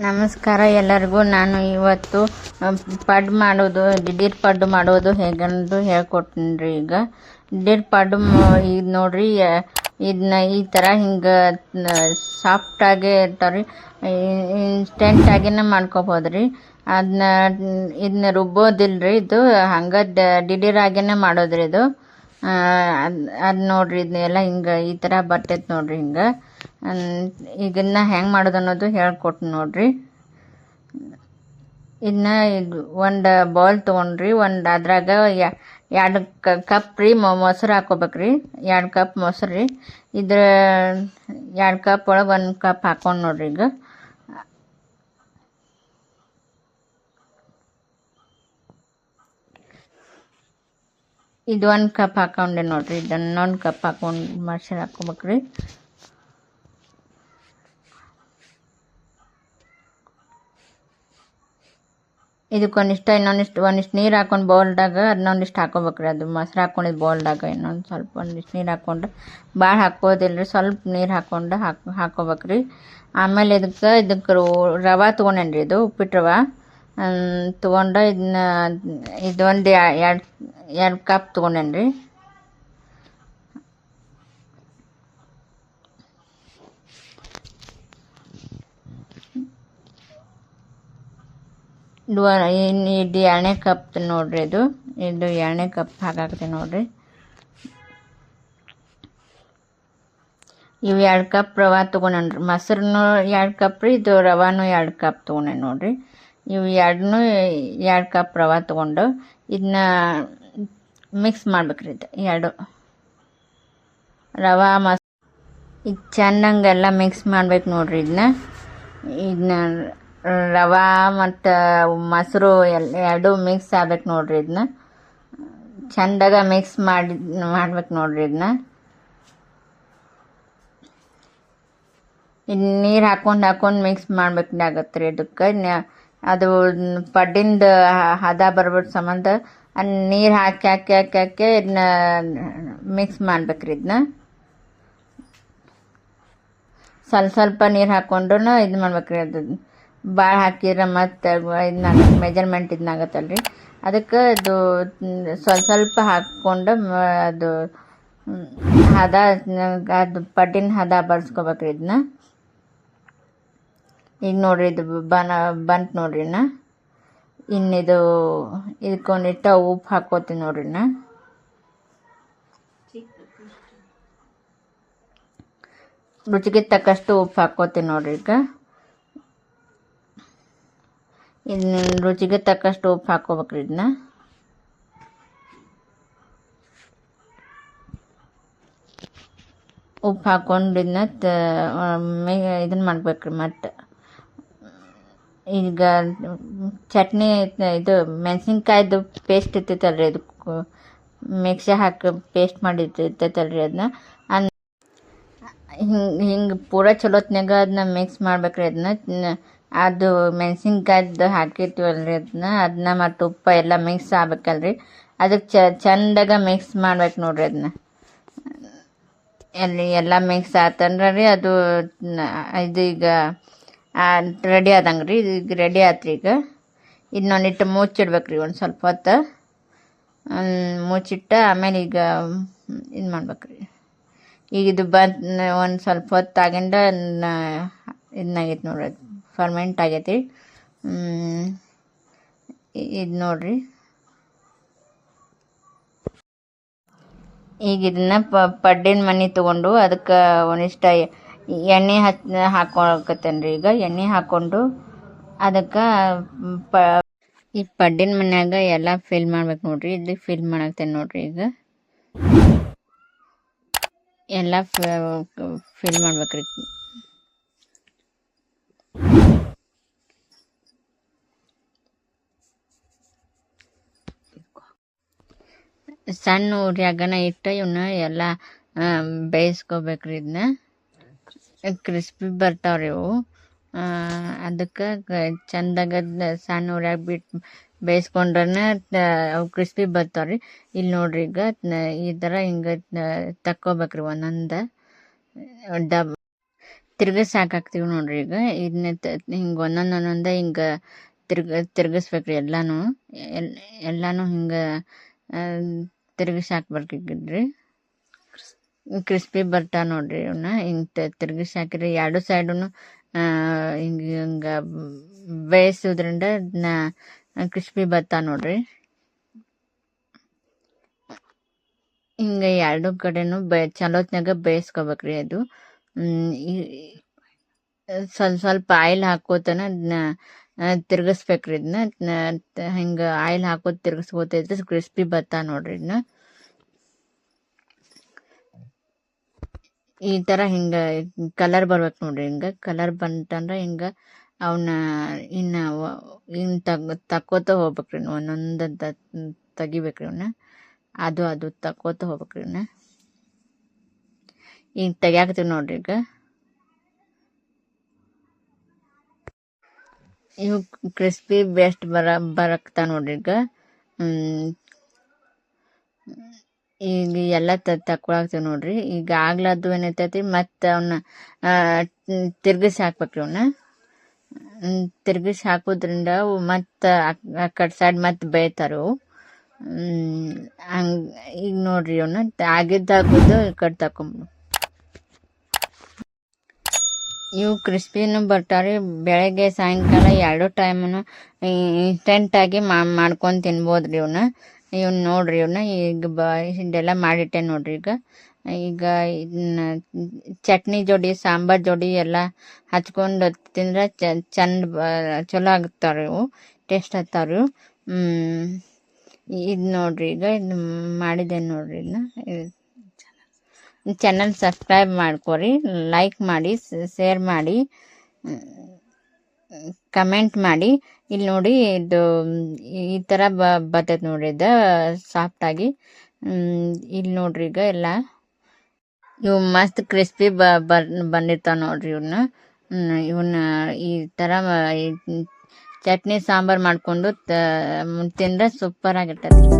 ನಮಸ್ಕಾರ ಎಲ್ಲರಿಗೂ. ನಾನು ಇವತ್ತು ಪಡ್ಡು ಮಾಡೋದು, ದಿಢೀರ್ ಪಡ್ಡು ಮಾಡೋದು ಹೇಗಂದು ಹೇಳ್ಕೊಡ್ತೀನಿ ರೀ. ಈಗ ದಿಢೀರ್ ಪಡ್ಡು ಈಗ ನೋಡ್ರಿ, ಇದನ್ನ ಈ ಥರ ಹಿಂಗೆ ಸಾಫ್ಟಾಗೇ ಇರ್ತಾವ್ರಿ. ಇನ್ಸ್ಟೆಂಟಾಗಿನ ಮಾಡ್ಕೊಬೋದು. ಇದನ್ನ ರುಬ್ಬೋದಿಲ್ರಿ, ಇದು ಹಂಗೆ ದಿಢೀರಾಗೇನೆ ಮಾಡೋದ್ರಿ ಇದು. ಅದು ನೋಡ್ರಿ, ಇದನ್ನೆಲ್ಲ ಹಿಂಗೆ ಈ ಥರ ಬರ್ತೈತೆ ನೋಡ್ರಿ. ಹಿಂಗೆ ಇದನ್ನ ಹೆಂಗೆ ಮಾಡೋದು ಅನ್ನೋದು ಹೇಳ್ಕೊಡ್ತೀನಿ ನೋಡ್ರಿ. ಇದನ್ನ ಒಂದು ಬೌಲ್ ತೊಗೊಂಡ್ರಿ, ಅದ್ರಾಗ 2 ಕಪ್ ರೀ ಮೊಸರು ಹಾಕೋಬೇಕ್ರಿ. 2 ಕಪ್ ಮೊಸರು ರೀ. 2 ಕಪ್ ಒಳಗೆ 1 ಕಪ್ ಹಾಕೊಂಡು ನೋಡ್ರಿ. ಈಗ ಇದು 1 ಕಪ್ ಹಾಕೊಂಡೆ ನೋಡ್ರಿ. ಇದನ್ನ 1 ಕಪ್ ಹಾಕೊಂಡು ಮೊಸರು ಹಾಕೋಬೇಕ್ರಿ. ಇದಕ್ಕೊಂದಿಷ್ಟು ಒಂದಿಷ್ಟು ನೀರು ಹಾಕೊಂಡು ಬೌಲ್ದಾಗ ಅದನ್ನೊಂದಿಷ್ಟು ಹಾಕೋಬೇಕ್ರಿ. ಅದು ಮೊಸರು ಹಾಕೊಂಡಿದ್ದು ಬೌಲ್ದಾಗ ಒಂದಿಷ್ಟು ನೀರು ಹಾಕ್ಕೊಂಡು, ಭಾಳ ಹಾಕೋದಿಲ್ಲ ರೀ, ಸ್ವಲ್ಪ ನೀರು ಹಾಕ್ಕೊಂಡು ಹಾಕೋಬೇಕ್ರಿ. ಆಮೇಲೆ ಇದಕ್ಕೆ ರವೆ ತೊಗೊಂಡೇನ್ರಿ, ಇದು ಉಪ್ಪಿಟ್ಟು ರವೆ ತೊಗೊಂಡು ಇದೊಂದು 2 ಕಪ್ ತೊಗೊಂಡೇನ್ರಿ. ಇದು 2ನೇ ಕಪ್ ನೋಡ್ರಿ. ಇದು 2ನೇ ಕಪ್ ಹಾಕಾಕ್ತೀನಿ ನೋಡ್ರಿ. ಇವು 2 ಕಪ್ ರವೆ ತೊಗೊಂಡ್ರಿ. ಮೊಸರನ್ನು 2 ಕಪ್ ರೀ, ಇದು ರವಾನು 2 ಕಪ್ ತೊಗೊಂಡೆ ನೋಡ್ರಿ. ಇವು 2 ಕಪ್ ರವೆ ತೊಗೊಂಡು ಇದನ್ನ ಮಿಕ್ಸ್ ಮಾಡ್ಬೇಕ್ರಿ. ಇದು 2 ರವೆ ಇದು ಚೆನ್ನಾಗೆಲ್ಲ ಮಿಕ್ಸ್ ಮಾಡ್ಬೇಕು ನೋಡ್ರಿ. ಇದನ್ನ ರವೆ ಮತ್ತು ಮೊಸರು ಎರಡು ಮಿಕ್ಸ್ ಆಗ್ಬೇಕು ನೋಡ್ರಿ. ಇದನ್ನ ಚೆಂದಾಗ ಮಿಕ್ಸ್ ಮಾಡ್ಬೇಕು ನೋಡ್ರಿ. ಇನ್ನು ನೀರು ಹಾಕೊಂಡು ಮಿಕ್ಸ್ ಮಾಡ್ಬೇಕಾಗತ್ತೆ ರೀ. ಇದಕ್ಕೆ ಅದು ಪಡ್ಡಿಂದ ಹದ ಬರ್ಬಿಟ್ಟು ಸಂಬಂಧ ನೀರು ಹಾಕಿ ಇದನ್ನ ಮಿಕ್ಸ್ ಮಾಡ್ಬೇಕ್ರಿ. ಇದನ್ನ ಸ್ವಲ್ಪ ನೀರು ಹಾಕ್ಕೊಂಡು ಇದು ಮಾಡ್ಬೇಕ್ರಿ. ಅದು ಭಾಳ ಹಾಕಿದ್ರೆ ಮತ್ತು ಮೆಜರ್ಮೆಂಟ್ ಇದನ್ನಾಗತ್ತಲ್ರಿ. ಅದಕ್ಕೆ ಇದು ಸ್ವಲ್ಪ ಹಾಕ್ಕೊಂಡು ಅದು ಅದು ಪಡ್ಡಿನ ಹದ ಬರ್ಸ್ಕೊಬೇಕ್ರಿ. ಇದನ್ನ ಈಗ ನೋಡ್ರಿ, ಇದು ಬಂತು ನೋಡ್ರಿ. ಇನ್ನಿದು ಇದಕ್ಕೊಂದಿಟ್ಟು ಉಪ್ಪು ಹಾಕೋತೀನಿ ನೋಡ್ರಿ. ರುಚಿಗೆ ತಕ್ಕಷ್ಟು ಉಪ್ಪು ಹಾಕೋತೀನಿ ನೋಡ್ರಿ. ಈಗ ಇನ್ನು ರುಚಿಗೆ ತಕ್ಕಷ್ಟು ಉಪ್ಪು ಹಾಕೋಬೇಕ್ರಿ. ಇದನ್ನ ಉಪ್ಪು ಹಾಕೊಂಡು ಇದನ್ನ ಮಾಡ್ಬೇಕ್ರಿ. ಮತ್ತು ಈಗ ಚಟ್ನಿ ಇದು ಮೆಣಸಿನ್ಕಾಯ್ದು ಪೇಸ್ಟ್ ಇರ್ತೈತಲ್ರಿ, ಇದು ಮಿಕ್ಸಿ ಹಾಕಿ ಪೇಸ್ಟ್ ಮಾಡಿ ಇರ್ತೈತಲ್ರಿ. ಅದನ್ನ ಹಿಂಗೆ ಪೂರ ಚಲೋತ್ನಾಗ ಅದನ್ನ ಮಿಕ್ಸ್ ಮಾಡ್ಬೇಕ್ರಿ. ಅದು ಮೆಣಸಿನ್ಕಾಯ್ದು ಹಾಕಿರ್ತೀವಲ್ರಿ, ಅದನ್ನ ಮತ್ತು ಉಪ್ಪು ಎಲ್ಲ ಮಿಕ್ಸ್ ಆಗ್ಬೇಕಲ್ರಿ. ಅದಕ್ಕೆ ಚೆಂದಾಗ ಮಿಕ್ಸ್ ಮಾಡ್ಬೇಕು ನೋಡ್ರಿ. ಅದನ್ನ ಎಲ್ಲ ಮಿಕ್ಸ್ ಆತಂದ್ರೆ ರೀ ಅದು ಈಗ ರೆಡಿ ಆದಂಗೆ ರೀ. ಈಗ ರೆಡಿ ಆತ್ರಿ. ಈಗ ಇನ್ನೊಂದಿಟ್ಟು ಮುಚ್ಚಿಡ್ಬೇಕ್ರಿ ಒಂದು ಸ್ವಲ್ಪ ಹೊತ್ತು. ಮುಚ್ಚಿಟ್ಟು ಆಮೇಲೆ ಈಗ ಇದು ಮಾಡ್ಬೇಕ್ರಿ. ಈಗ ಇದು ಒಂದು ಸ್ವಲ್ಪ ಹೊತ್ತು ಆಗಿಂದ ಇದನ್ನಾಗೈತೆ ನೋಡ್ರಿ, ಫರ್ಮೆಂಟ್ ಆಗೈತಿ. ಇದು ನೋಡ್ರಿ. ಈಗ ಇದನ್ನ ಪಡ್ಡಿನ ಮನೆ ತೊಗೊಂಡು ಅದಕ್ಕೆ ಒಂದಿಷ್ಟು ಎಣ್ಣೆ ಹಾಕೊಳಕತ್ತೇನೆ ರೀ. ಈಗ ಎಣ್ಣೆ ಹಾಕ್ಕೊಂಡು ಅದಕ್ಕೆ ಈ ಪಡ್ಡಿನ ಮನ್ಯಾಗ ಎಲ್ಲ ಫಿಲ್ ಮಾಡ್ಬೇಕು ನೋಡ್ರಿ. ಇದು ಫಿಲ್ ಮಾಡಾಕ್ತೇನೆ ನೋಡ್ರಿ. ಈಗ ಎಲ್ಲ ಫಿಲ್ ಮಾಡ್ಬೇಕ್ರಿ. ಸಣ್ಣ ಉರಿಯಾಗನ ಇಟ್ಟು ಇವನ್ನ ಎಲ್ಲ ಬೇಯಿಸ್ಕೋಬೇಕ್ರಿ. ಇದನ್ನ ಕ್ರಿಸ್ಪಿ ಬರ್ತಾವ್ರಿ ಇವು. ಅದಕ್ಕೆ ಚೆಂದಾಗ ಸಣ್ಣ ಉರಿಯಾಗ ಬಿಟ್ಟು ಬೇಯಿಸ್ಕೊಂಡ್ರೆ ಅವು ಕ್ರಿಸ್ಪಿ ಬರ್ತಾವ್ರಿ. ಇಲ್ಲಿ ನೋಡ್ರಿ, ಈಗ ಈ ಥರ ಹಿಂಗೆ ತಕ್ಕೋಬೇಕ್ರಿ ಒಂದೊಂದು ತಿರ್ಗಿಸ್ ಹಾಕಾಕ್ತೀವಿ ನೋಡ್ರಿ. ಈಗ ಇದನ್ನ ಹಿಂಗೆ ಒಂದೊಂದೇ ಹಿಂಗೆ ತಿರ್ಗಿಸ್ಬೇಕ್ರಿ ಎಲ್ಲಾನು. ಎಲ್ಲಾನು ಹಿಂಗೆ ತಿರ್ಗಿಸಿ ಹಾಕ್ಬೇಕಿದ್ರಿ. ಕ್ರಿಸ್ಪಿ ಬರ್ತಾವ ನೋಡ್ರಿ. ಇವನ್ನ ಹಿಂಗೆ ತಿರ್ಗಿಸಿ ಹಾಕಿರಿ ಎರಡು ಸೈಡನ್ನು ಹಿಂಗೆ ಬೇಯಿಸೋದ್ರಿಂದ ಕ್ರಿಸ್ಪಿ ಬರ್ತಾವ ನೋಡ್ರಿ. ಹಿಂಗೆ ಎರಡು ಕಡೆನೂ ಚಲೋತ್ನಾಗ ಬೇಯಿಸ್ಕೋಬೇಕ್ರಿ. ಅದು ಸ್ವಲ್ಪ ಆಯಿಲ್ ಹಾಕೋತನ ಅದನ್ನ ತಿರ್ಗಿಸ್ಬೇಕ್ರಿ. ಇದನ್ನ ಹಿಂಗೆ ಆಯಿಲ್ ಹಾಕೋದು ತಿರ್ಗಿಸ್ಕೋತೈತೆ ಕ್ರಿಸ್ಪಿ ಬರ್ತಾವ ನೋಡ್ರಿ. ಇದನ್ನ ಈ ಥರ ಹಿಂಗೆ ಕಲರ್ ಬರ್ಬೇಕು ನೋಡ್ರಿ. ಹಿಂಗೆ ಕಲರ್ ಬಂತಂದ್ರೆ ಹಿಂಗೆ ಅವನ್ನ ಇನ್ನು ತಕ್ಕೋತ ಹೋಗ್ಬೇಕ್ರಿ. ಒಂದೊಂದು ತೆಗಿಬೇಕ್ರಿ ಅವನ್ನ. ಅದು ತಕ್ಕೋತ ಹೋಗ್ಬೇಕ್ರಿ. ಈಗ ತೆಗಿಯಾಕತ್ತೀವಿ ನೋಡ್ರಿ. ಈಗ ಇವು ಕ್ರಿಸ್ಪಿ ಬೆಸ್ಟ್ ಬರಕ್ತಾ ನೋಡ್ರಿ. ಈಗ ಎಲ್ಲ ತಕ್ಕೊಳಾಕ್ತೀವಿ ನೋಡ್ರಿ. ಈಗ ಆಗ್ಲದ್ದು ಏನೈತೈತಿ ಮತ್ತು ಅವನ್ನ ತಿರ್ಗಿಸಿ ಹಾಕ್ಬೇಕ್ರಿ. ಅವನ್ನ ತಿರ್ಗಿಸಿ ಹಾಕೋದ್ರಿಂದ ಅವು ಮತ್ತು ಆ ಕಡೆ ಸೈಡ್ ಮತ್ತು ಬೇಯ್ತಾರು. ಹಂಗೆ ಈಗ ನೋಡ್ರಿ ಅವನ್ನ ಆಗಿದ್ದು ಹಾಕೋದು ಈ ಕಡೆ ತಕೊಂಬ. ಇವು ಕ್ರಿಸ್ಪಿನೂ ಬರ್ತಾವ್ರಿ. ಬೆಳಗ್ಗೆ ಸಾಯಂಕಾಲ ಎರಡು ಟೈಮನ್ನು ಇನ್ಸ್ಟೆಂಟಾಗಿ ಮಾಡ್ಕೊಂಡು ತಿನ್ಬೋದ್ರಿ. ಇವನ್ನ ನೋಡ್ರಿ. ಈಗ ಇದೆಲ್ಲ ಮಾಡಿಟ್ಟೆ ನೋಡ್ರಿ. ಈಗ ಇದನ್ನ ಚಟ್ನಿ ಜೋಡಿ ಸಾಂಬಾರ್ ಜೋಡಿ ಎಲ್ಲ ಹಚ್ಕೊಂಡು ತಿಂದ್ರೆ ಚಲೋ ಆಗ್ತಾವ್ರಿ. ಇವು ಟೇಸ್ಟ್ ಆಗ್ತಾವ್ರಿ. ಇದು ನೋಡ್ರಿ. ಈಗ ಇದು ಮಾಡಿದ್ದೇನೆ ನೋಡ್ರಿ. ಚಾನಲ್ ಸಬ್ಸ್ಕ್ರೈಬ್ ಮಾಡ್ಕೊರಿ, ಲೈಕ್ ಮಾಡಿ, ಶೇರ್ ಮಾಡಿ, ಕಮೆಂಟ್ ಮಾಡಿ. ಇಲ್ಲಿ ನೋಡಿ ಇದು ಈ ಥರ ಬರ್ತೈತೆ ನೋಡ್ರಿ. ಇದು ಸಾಫ್ಟಾಗಿ ಇಲ್ಲಿ ನೋಡ್ರಿ. ಈಗ ಎಲ್ಲ ಇವು ಮಸ್ತ್ ಕ್ರಿಸ್ಪಿ ಬಂದಿರ್ತಾವೆ ನೋಡ್ರಿ. ಇವನ್ನ ಈ ಥರ ಚಟ್ನಿ ಸಾಂಬಾರು ಮಾಡಿಕೊಂಡು ತಿಂದ್ರೆ ಸೂಪರ್ ಆಗಿರ್ತೈತಿ.